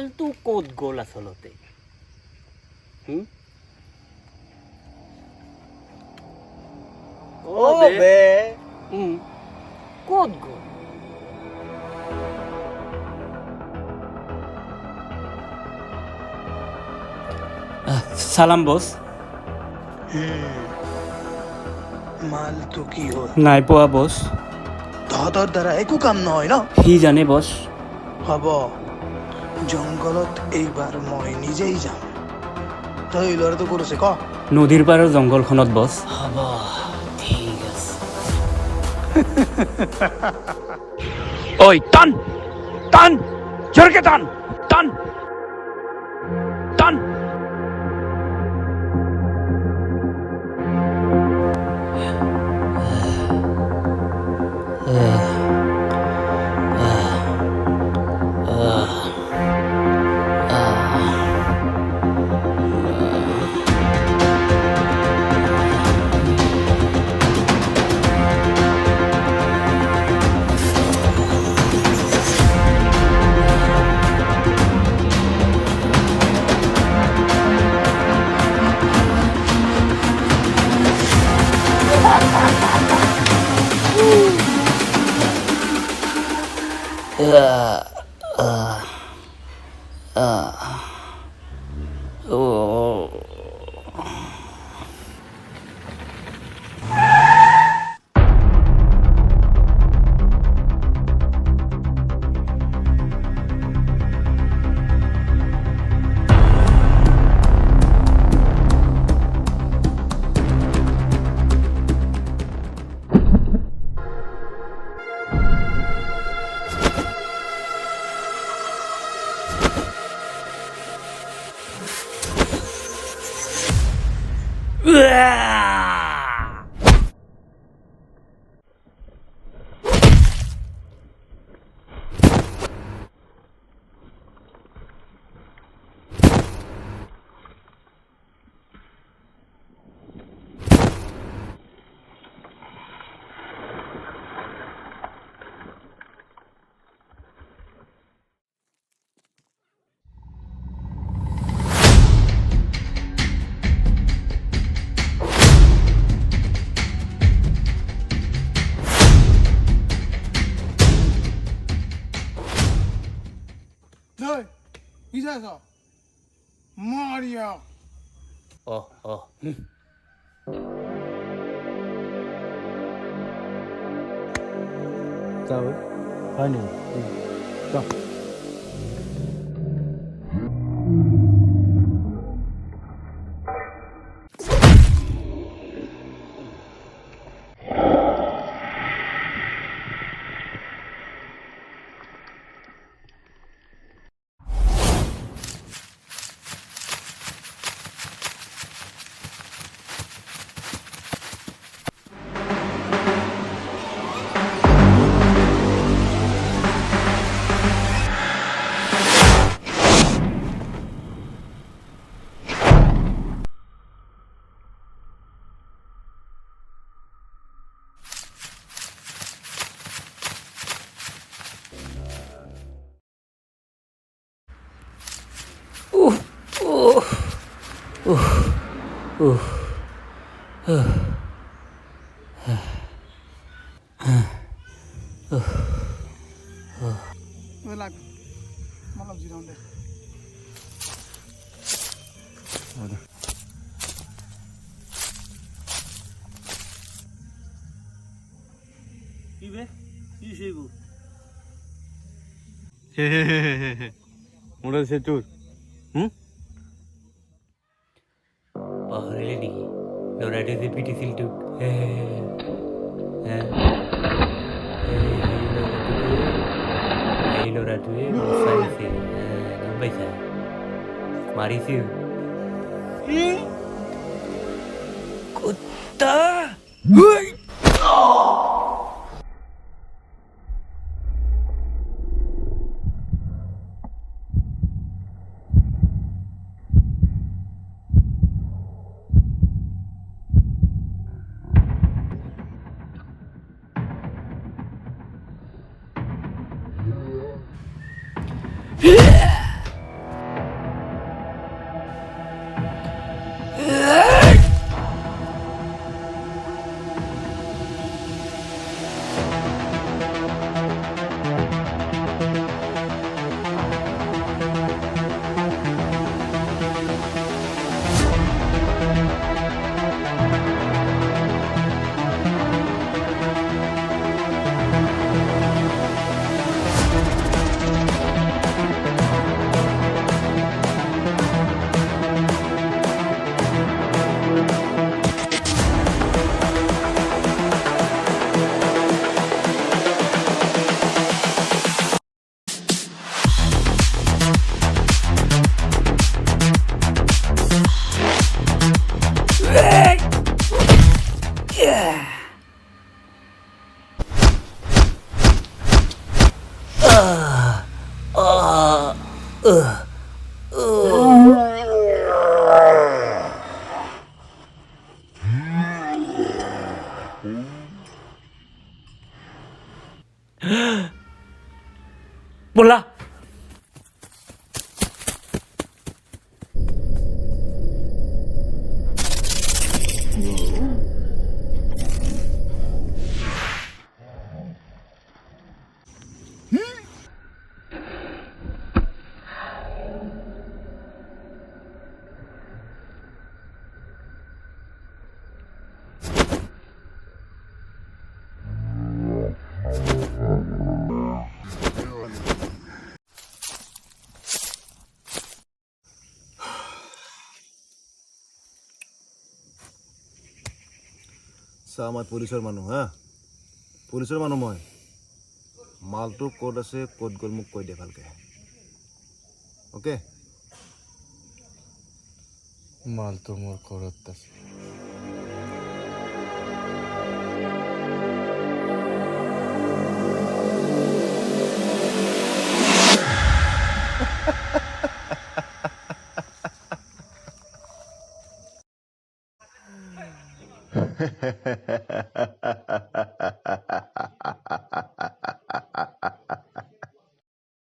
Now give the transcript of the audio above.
মালটো ক'ত গ'ল আচলতে? ও বে ক'ত গ'ল? সালাম বস। মালটো কি হ'ল? নাই পোৱা বস। তহঁতৰ দ্বাৰা একো কাম নহয় ন? সি জানে বস। হ'ব, জংঘলত এইবাৰ মই নিজেই যাম। তই এই ল'ৰাটো ক'ত আছে ক? নদীৰ পাৰৰ জংঘলখনত বস। হ'ব, ঠিক আছে। ঐ টান টান, জোৰকে টান টান টান। Thôi, đi ra rồi. Mario. যাও হয় নেকি? যাও। Relax. Malam jiran deh. কি বে? কি সেইব? মোটা সে তোর পাহৰিলে নেকি? ল'ৰাটোৱে যে পিটিছিল তোক। এই ল'ৰাটোৱে বিচাৰিছিল, গম পাইছা? মাৰিছিল। কুত্তা! চা মই পুলিচৰ মানুহ হা পুলিচৰ মানুহ মই মালটো ক'ত আছে ক'ত গ'ল মোক কৈ দে ভালকে অ'কে মালটো মোৰ ঘৰত আছে ha ha ha ha ha ha ha